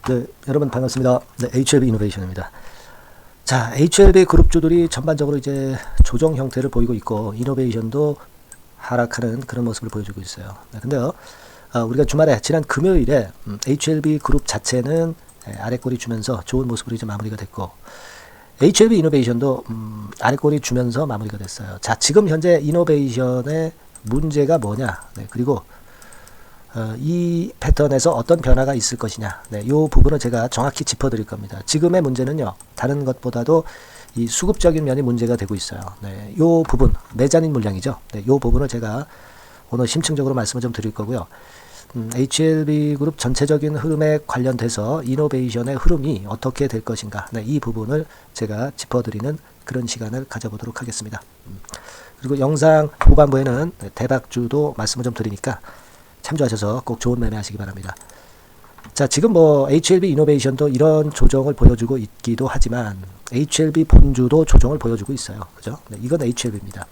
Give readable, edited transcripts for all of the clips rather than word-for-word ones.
네, 여러분 반갑습니다. 네, HLB 이노베이션입니다. 자, HLB 그룹주들이 전반적으로 이제 조정 형태를 보이고 있고 이노베이션도 하락하는 그런 모습을 보여주고 있어요. 네, 근데요, 우리가 주말에 지난 금요일에 HLB 그룹 자체는 아래꼬리 주면서 좋은 모습으로 이제 마무리가 됐고 HLB 이노베이션도 아래꼬리 주면서 마무리가 됐어요. 자, 지금 현재 이노베이션의 문제가 뭐냐? 네, 그리고 이 패턴에서 어떤 변화가 있을 것이냐. 네, 이 부분을 제가 정확히 짚어드릴 겁니다. 지금의 문제는요, 다른 것보다도 이 수급적인 면이 문제가 되고 있어요. 네, 이 부분, 메자닌 물량이죠. 네, 이 부분을 제가 오늘 심층적으로 말씀을 좀 드릴 거고요. HLB 그룹 전체적인 흐름에 관련돼서 이노베이션의 흐름이 어떻게 될 것인가. 네, 이 부분을 제가 짚어드리는 그런 시간을 가져보도록 하겠습니다. 그리고 영상 후반부에는 대박주도 말씀을 좀 드리니까 참조하셔서 꼭 좋은 매매 하시기 바랍니다. 자, 지금 뭐 HLB 이노베이션도 이런 조정을 보여주고 있기도 하지만 HLB 본주도 조정을 보여주고 있어요. 그죠? 네, 이건 HLB입니다.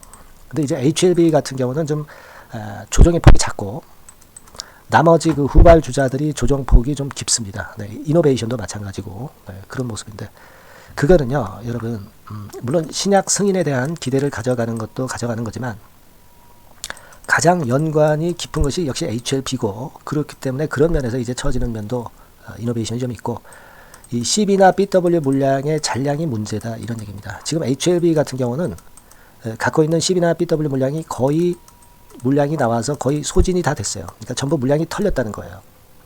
근데 이제 HLB 같은 경우는 좀 조정의 폭이 작고 나머지 그 후발 주자들이 조정 폭이 좀 깊습니다. 네, 이노베이션도 마찬가지고 그런 모습인데 그거는요, 여러분 물론 신약 승인에 대한 기대를 가져가는 것도 가져가는 거지만 가장 연관이 깊은 것이 역시 HLB고 그렇기 때문에 그런 면에서 이제 처지는 면도 이노베이션이 좀 있고 이 CB나 BW 물량의 잔량이 문제다 이런 얘기입니다. 지금 HLB 같은 경우는 갖고 있는 CB나 BW 물량이 거의 물량이 나와서 거의 소진이 다 됐어요. 그러니까 전부 물량이 털렸다는 거예요.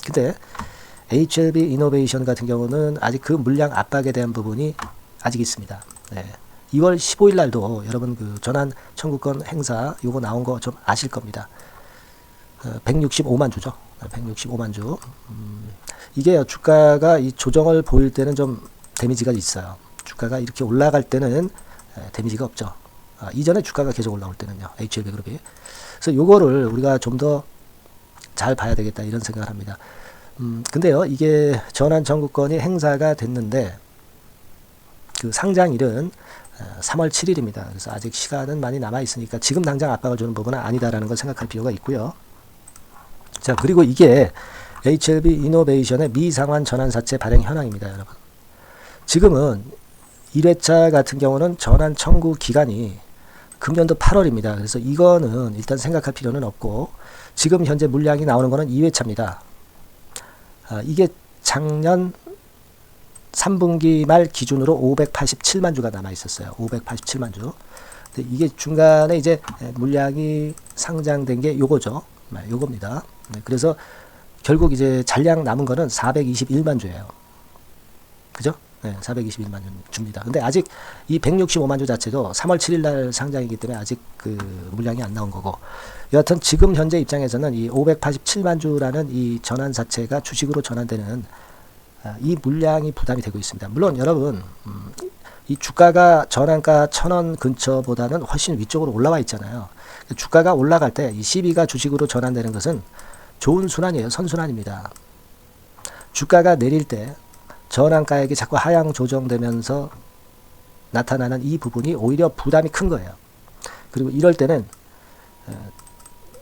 근데 HLB 이노베이션 같은 경우는 아직 그 물량 압박에 대한 부분이 아직 있습니다. 네. 2월 15일 날도 여러분 그 전환 청구권 행사 요거 나온 거 좀 아실 겁니다. 165만 주죠. 165만 주. 이게 주가가 이 조정을 보일 때는 좀 데미지가 있어요. 주가가 이렇게 올라갈 때는 데미지가 없죠. 이전에 주가가 계속 올라올 때는요. HLB 그룹이. 그래서 요거를 우리가 좀 더 잘 봐야 되겠다 이런 생각을 합니다. 근데요. 이게 전환 청구권이 행사가 됐는데 그 상장일은 3월 7일입니다. 그래서 아직 시간은 많이 남아 있으니까 지금 당장 압박을 주는 부분은 아니다라는 걸 생각할 필요가 있고요. 자, 그리고 이게 HLB 이노베이션의 미상환 전환사채 발행 현황입니다, 여러분. 지금은 1회차 같은 경우는 전환 청구 기간이 금년도 8월입니다. 그래서 이거는 일단 생각할 필요는 없고 지금 현재 물량이 나오는 거는 2회차입니다. 이게 작년 3분기 말 기준으로 587만 주가 남아 있었어요. 587만 주. 근데 이게 중간에 이제 물량이 상장된 게 요거죠. 요겁니다. 그래서 결국 이제 잔량 남은 거는 421만 주예요. 그죠? 네, 421만 주입니다. 근데 아직 이 165만 주 자체도 3월 7일 날 상장이기 때문에 아직 그 물량이 안 나온 거고. 여하튼 지금 현재 입장에서는 이 587만 주라는 이 전환사채가 주식으로 전환되는 이 물량이 부담이 되고 있습니다. 물론 여러분 이 주가가 전환가 1,000원 근처보다는 훨씬 위쪽으로 올라와 있잖아요. 주가가 올라갈 때 이 CB가 주식으로 전환되는 것은 좋은 순환이에요. 선순환입니다. 주가가 내릴 때 전환가액이 자꾸 하향 조정되면서 나타나는 이 부분이 오히려 부담이 큰 거예요. 그리고 이럴 때는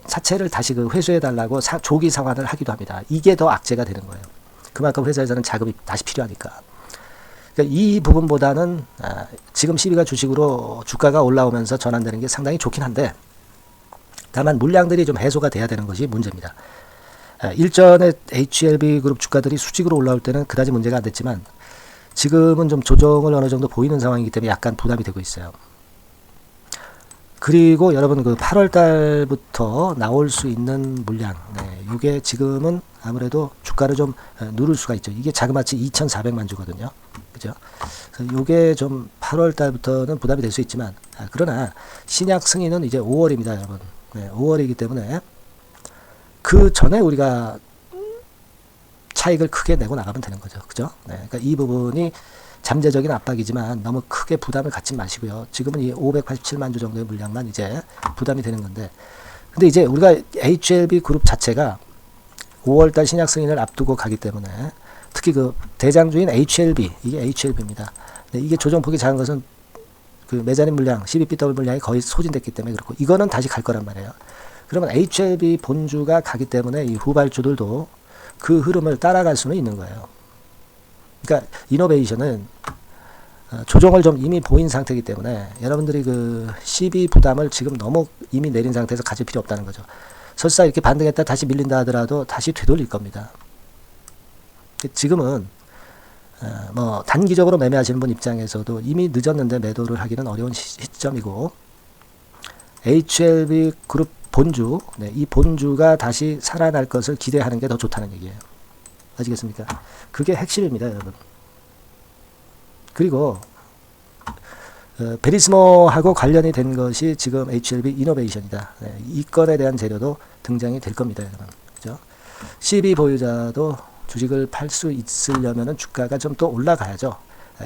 사채를 다시 그 회수해달라고 조기 상환을 하기도 합니다. 이게 더 악재가 되는 거예요. 그만큼 회사에서는 자금이 다시 필요하니까. 그러니까 이 부분보다는 지금 CB가 주식으로 주가가 올라오면서 전환되는 게 상당히 좋긴 한데 다만 물량들이 좀 해소가 돼야 되는 것이 문제입니다. 일전에 HLB 그룹 주가들이 수직으로 올라올 때는 그다지 문제가 안 됐지만 지금은 좀 조정을 어느 정도 보이는 상황이기 때문에 약간 부담이 되고 있어요. 그리고 여러분 그 8월 달부터 나올 수 있는 물량, 이게 지금은 아무래도 주가를 좀 누를 수가 있죠. 이게 자그마치 2,400만 주거든요. 그죠? 그래서 이게 좀 8월 달부터는 부담이 될 수 있지만, 그러나 신약 승인은 이제 5월입니다, 여러분. 5월이기 때문에 그 전에 우리가 차익을 크게 내고 나가면 되는 거죠. 그죠? 그러니까 이 부분이 잠재적인 압박이지만 너무 크게 부담을 갖지 마시고요. 지금은 이 587만 주 정도의 물량만 이제 부담이 되는 건데, 근데 이제 우리가 HLB 그룹 자체가 5월달 신약 승인을 앞두고 가기 때문에 특히 그 대장주인 HLB, 이게 HLB입니다. 이게 조정폭이 작은 것은 그 메자닌 물량, CBBW 물량이 거의 소진됐기 때문에 그렇고 이거는 다시 갈 거란 말이에요. 그러면 HLB 본주가 가기 때문에 이 후발주들도 그 흐름을 따라갈 수는 있는 거예요. 그러니까 이노베이션은 조정을 좀 이미 보인 상태이기 때문에 여러분들이 그 CB 부담을 지금 너무 이미 내린 상태에서 가질 필요 없다는 거죠. 설사 이렇게 반등했다 다시 밀린다 하더라도 다시 되돌릴 겁니다. 지금은 뭐 단기적으로 매매하시는 분 입장에서도 이미 늦었는데 매도를 하기는 어려운 시점이고, HLB 그룹 본주, 이 본주가 다시 살아날 것을 기대하는 게 더 좋다는 얘기예요. 아시겠습니까? 그게 핵심입니다, 여러분. 그리고 베리스모하고 관련이 된 것이 지금 HLB 이노베이션이다. 이 건에 대한 재료도 등장이 될 겁니다, 여러분. 그죠? CB 보유자도 주식을 팔 수 있으려면 주가가 좀 또 올라가야죠.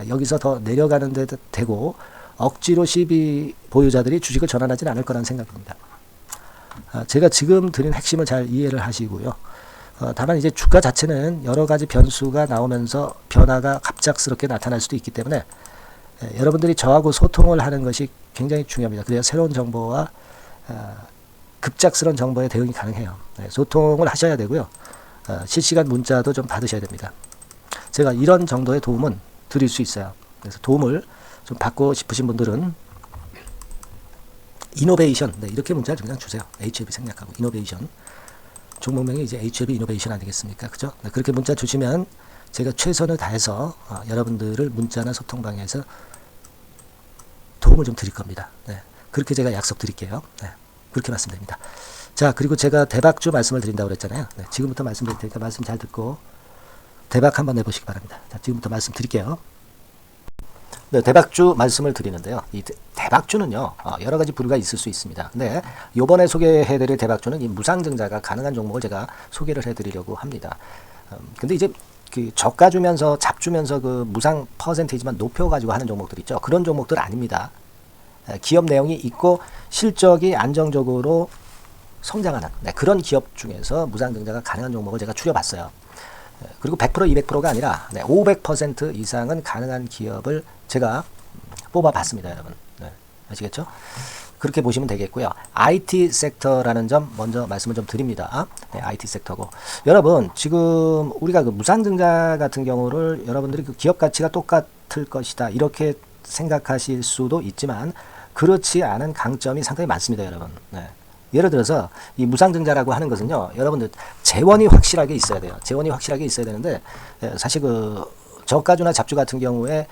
여기서 더 내려가는 데 되고 억지로 CB 보유자들이 주식을 전환하지는 않을 거라는 생각입니다. 제가 지금 드린 핵심을 잘 이해를 하시고요. 다만 이제 주가 자체는 여러 가지 변수가 나오면서 변화가 갑작스럽게 나타날 수도 있기 때문에 여러분들이 저하고 소통을 하는 것이 굉장히 중요합니다. 그래야 새로운 정보와 급작스러운 정보에 대응이 가능해요. 소통을 하셔야 되고요. 실시간 문자도 좀 받으셔야 됩니다. 제가 이런 정도의 도움은 드릴 수 있어요. 그래서 도움을 좀 받고 싶으신 분들은 이노베이션, 이렇게 문자를 그냥 주세요. HLB 생략하고 이노베이션. 종목명이 이제 HLB 이노베이션 아니겠습니까? 그죠? 그렇게 문자 주시면 제가 최선을 다해서 여러분들을 문자나 소통방에서 도움을 좀 드릴 겁니다. 그렇게 제가 약속 드릴게요. 그렇게 말씀드립니다. 자, 그리고 제가 대박주 말씀을 드린다고 그랬잖아요. 지금부터 말씀드릴 테니까 말씀 잘 듣고 대박 한번 내보시기 바랍니다. 자, 지금부터 말씀 드릴게요. 대박주 말씀을 드리는데요. 이 대박주는요, 여러 가지 부류가 있을 수 있습니다. 근데 요번에 소개해드릴 대박주는 이 무상증자가 가능한 종목을 제가 소개를 해드리려고 합니다. 근데 이제 그 저가 주면서 잡 주면서 그 무상 퍼센테이지만 높여가지고 하는 종목들 있죠. 그런 종목들 아닙니다. 기업 내용이 있고 실적이 안정적으로 성장하는 그런 기업 중에서 무상증자가 가능한 종목을 제가 추려봤어요. 그리고 100% 200%가 아니라 500% 이상은 가능한 기업을 제가 뽑아봤습니다, 여러분. 아시겠죠? 그렇게 보시면 되겠고요. IT 섹터라는 점 먼저 말씀을 좀 드립니다. IT 섹터고, 여러분 지금 우리가 그 무상증자 같은 경우를 여러분들이 그 기업 가치가 똑같을 것이다 이렇게 생각하실 수도 있지만 그렇지 않은 강점이 상당히 많습니다, 여러분. 예를 들어서 이 무상증자라고 하는 것은요, 여러분들 재원이 확실하게 있어야 돼요. 재원이 확실하게 있어야 되는데 사실 그 저가주나 잡주 같은 경우에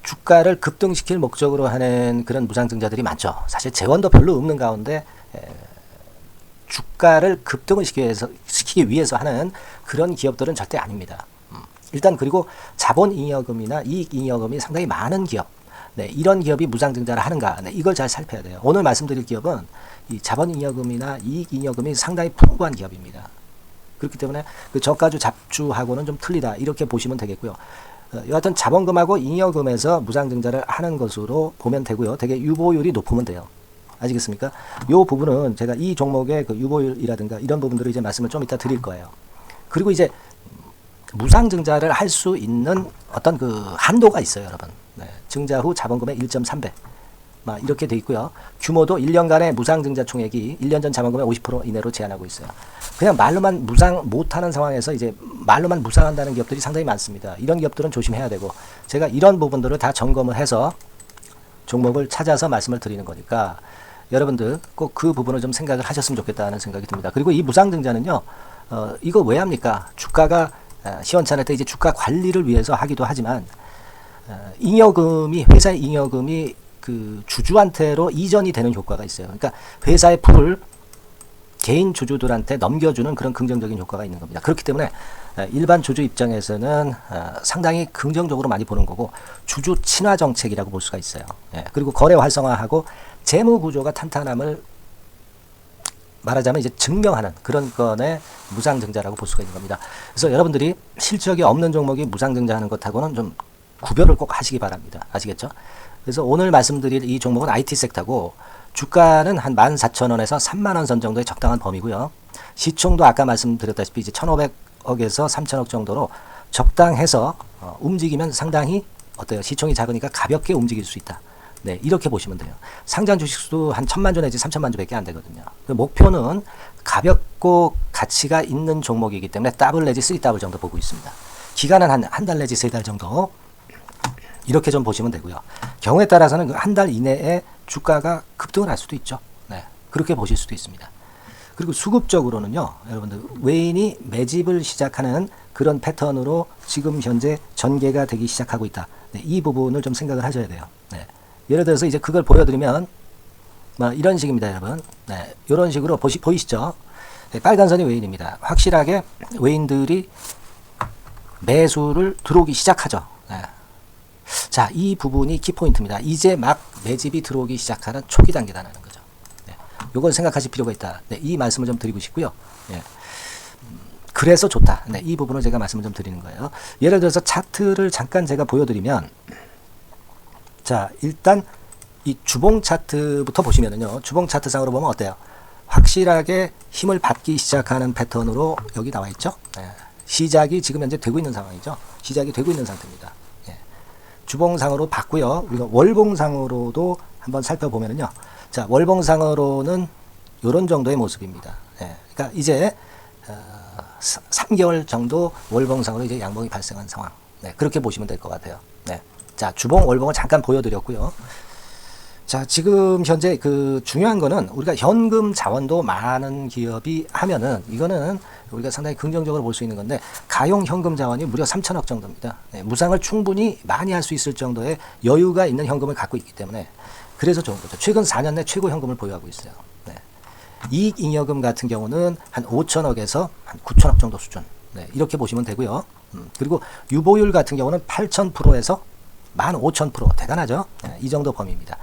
주가를 급등시킬 목적으로 하는 그런 무상증자들이 많죠. 사실 재원도 별로 없는 가운데 주가를 급등을 시키기 위해서 하는 그런 기업들은 절대 아닙니다. 일단 그리고 자본잉여금이나 이익잉여금이 상당히 많은 기업, 이런 기업이 무상증자를 하는가, 이걸 잘 살펴야 돼요. 오늘 말씀드릴 기업은 이 자본잉여금이나 이익잉여금이 상당히 풍부한 기업입니다. 그렇기 때문에 그 저가주 잡주하고는 좀 틀리다 이렇게 보시면 되겠고요. 여하튼 자본금하고 잉여금에서 무상증자를 하는 것으로 보면 되고요. 되게 유보율이 높으면 돼요. 아시겠습니까? 이 부분은 제가 이 종목의 그 유보율이라든가 이런 부분들을 이제 말씀을 좀 이따 드릴 거예요. 그리고 이제 무상증자를 할 수 있는 어떤 그 한도가 있어요, 여러분. 증자 후 자본금의 1.3배. 이렇게 돼 있고요. 규모도 1년간의 무상증자 총액이 1년 전 자본금의 50% 이내로 제한하고 있어요. 그냥 말로만 무상 못하는 상황에서 이제 말로만 무상한다는 기업들이 상당히 많습니다. 이런 기업들은 조심해야 되고, 제가 이런 부분들을 다 점검을 해서 종목을 찾아서 말씀을 드리는 거니까 여러분들 꼭 그 부분을 좀 생각을 하셨으면 좋겠다는 생각이 듭니다. 그리고 이 무상증자는요, 이거 왜 합니까? 주가가 시원찮을 때 이제 주가 관리를 위해서 하기도 하지만 잉여금이, 회사의 잉여금이 그 주주한테로 이전이 되는 효과가 있어요. 그러니까 회사의 풀을 개인 주주들한테 넘겨주는 그런 긍정적인 효과가 있는 겁니다. 그렇기 때문에 일반 주주 입장에서는 상당히 긍정적으로 많이 보는 거고, 주주 친화 정책이라고 볼 수가 있어요. 그리고 거래 활성화하고 재무 구조가 탄탄함을 말하자면 이제 증명하는 그런 건의 무상증자라고 볼 수가 있는 겁니다. 그래서 여러분들이 실적이 없는 종목이 무상증자하는 것하고는 좀 구별을 꼭 하시기 바랍니다. 아시겠죠? 그래서 오늘 말씀드릴 이 종목은 IT 섹터고, 주가는 한 14,000원에서 30,000원 선 정도의 적당한 범위고요. 시총도 아까 말씀드렸다시피 이제 1,500억에서 3,000억 정도로 적당해서 움직이면 상당히 어때요? 시총이 작으니까 가볍게 움직일 수 있다. 네, 이렇게 보시면 돼요. 상장 주식수도 한 1000만 주 내지 3000만 주밖에 안 되거든요. 그 목표는 가볍고 가치가 있는 종목이기 때문에 더블 내지 3더블 정도 보고 있습니다. 기간은 한 달 내지 3달 정도 이렇게 좀 보시면 되고요. 경우에 따라서는 그 한 달 이내에 주가가 급등을 할 수도 있죠. 네, 그렇게 보실 수도 있습니다. 그리고 수급적으로는요, 여러분들 외인이 매집을 시작하는 그런 패턴으로 지금 현재 전개가 되기 시작하고 있다. 네, 이 부분을 좀 생각을 하셔야 돼요. 네. 예를 들어서 이제 그걸 보여드리면 뭐 이런 식입니다, 여러분. 네, 이런 식으로 보이시죠? 네, 빨간 선이 외인입니다. 확실하게 외인들이 매수를 들어오기 시작하죠. 네. 자, 이 부분이 키포인트입니다. 이제 막 매집이 들어오기 시작하는 초기 단계다라는 거죠. 네, 요걸 생각하실 필요가 있다. 네, 이 말씀을 좀 드리고 싶고요. 네. 그래서 좋다. 네, 이 부분을 제가 말씀을 좀 드리는 거예요. 예를 들어서 차트를 잠깐 제가 보여드리면, 자, 일단 이 주봉 차트부터 보시면은요, 주봉 차트상으로 보면 어때요? 확실하게 힘을 받기 시작하는 패턴으로 여기 나와 있죠. 네. 시작이 지금 현재 되고 있는 상황이죠. 시작이 되고 있는 상태입니다. 예. 주봉상으로 봤고요. 우리가 월봉상으로도 한번 살펴보면은요, 자, 월봉상으로는 이런 정도의 모습입니다. 예. 그러니까 이제 3개월 정도 월봉상으로 이제 양봉이 발생한 상황. 네, 그렇게 보시면 될 것 같아요. 네. 자, 주봉, 월봉을 잠깐 보여드렸고요. 자, 지금 현재 그 중요한 거는 우리가 현금 자원도 많은 기업이 하면은 이거는 우리가 상당히 긍정적으로 볼 수 있는 건데, 가용 현금 자원이 무려 3천억 정도입니다. 네, 무상을 충분히 많이 할 수 있을 정도의 여유가 있는 현금을 갖고 있기 때문에 그래서 좋은 거죠. 최근 4년 내 최고 현금을 보유하고 있어요. 네. 이익잉여금 같은 경우는 한 5천억에서 한 9천억 정도 수준. 네, 이렇게 보시면 되고요. 그리고 유보율 같은 경우는 8,000%에서 15,000%. 대단하죠? 네, 이 정도 범위입니다.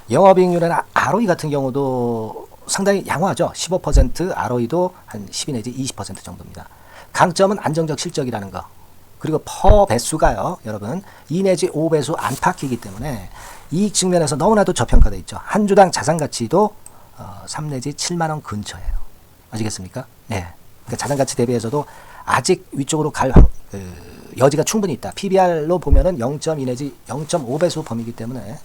영업이익률이나 ROE 같은 경우도 상당히 양호하죠. 15%, ROE도 한 12 내지 20% 정도입니다. 강점은 안정적 실적이라는 거. 그리고 퍼 배수가요, 여러분 2 내지 5배수 안팎이기 때문에 이익 측면에서 너무나도 저평가되어 있죠. 한 주당 자산가치도 3 내지 7만 원 근처예요. 아시겠습니까? 네. 그러니까 자산가치 대비해서도 아직 위쪽으로 갈 여지가 충분히 있다. PBR로 보면은 0.2 내지 0.5배수 범위이기 때문에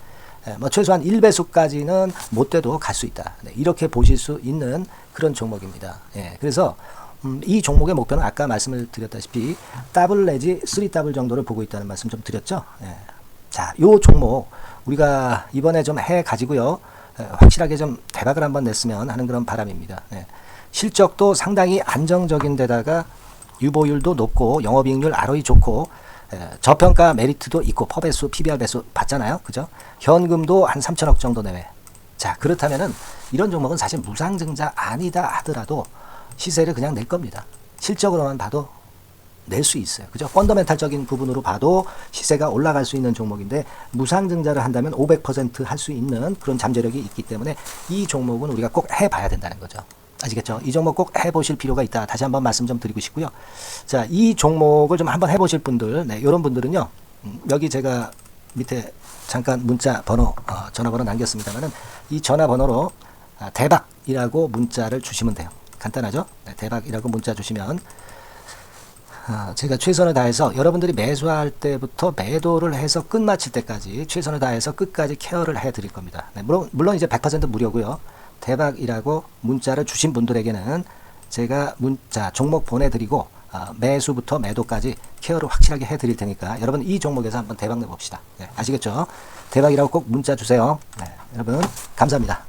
뭐 최소한 1배수까지는 못 돼도 갈 수 있다. 네, 이렇게 보실 수 있는 그런 종목입니다. 예, 그래서 이 종목의 목표는 아까 말씀을 드렸다시피 더블 내지 3더블 정도를 보고 있다는 말씀 좀 드렸죠. 예. 자, 요 종목 우리가 이번에 좀 해 가지고요, 확실하게 좀 대박을 한번 냈으면 하는 그런 바람입니다. 예. 실적도 상당히 안정적인 데다가 유보율도 높고 영업이익률 ROE 좋고 저평가 메리트도 있고 퍼배수, PBR 배수 봤잖아요. 그죠? 현금도 한 3천억 정도 내외. 자, 그렇다면은 이런 종목은 사실 무상증자 아니다 하더라도 시세를 그냥 낼 겁니다. 실적으로만 봐도 낼 수 있어요. 그죠? 펀더멘탈적인 부분으로 봐도 시세가 올라갈 수 있는 종목인데 무상증자를 한다면 500% 할 수 있는 그런 잠재력이 있기 때문에 이 종목은 우리가 꼭 해봐야 된다는 거죠. 아시겠죠? 이 종목 꼭 해보실 필요가 있다. 다시 한번 말씀 좀 드리고 싶고요. 자, 이 종목을 좀 한번 해보실 분들, 네, 이런 분들은요, 여기 제가 밑에 잠깐 문자 번호, 전화번호 남겼습니다만은 이 전화번호로 대박이라고 문자를 주시면 돼요. 간단하죠? 네, 대박이라고 문자 주시면 제가 최선을 다해서 여러분들이 매수할 때부터 매도를 해서 끝마칠 때까지 최선을 다해서 끝까지 케어를 해드릴 겁니다. 네, 물론 이제 100% 무료고요. 대박이라고 문자를 주신 분들에게는 제가 문자 종목 보내드리고 매수부터 매도까지 케어를 확실하게 해드릴 테니까 여러분 이 종목에서 한번 대박 내봅시다. 네, 아시겠죠? 대박이라고 꼭 문자 주세요. 네, 여러분 감사합니다.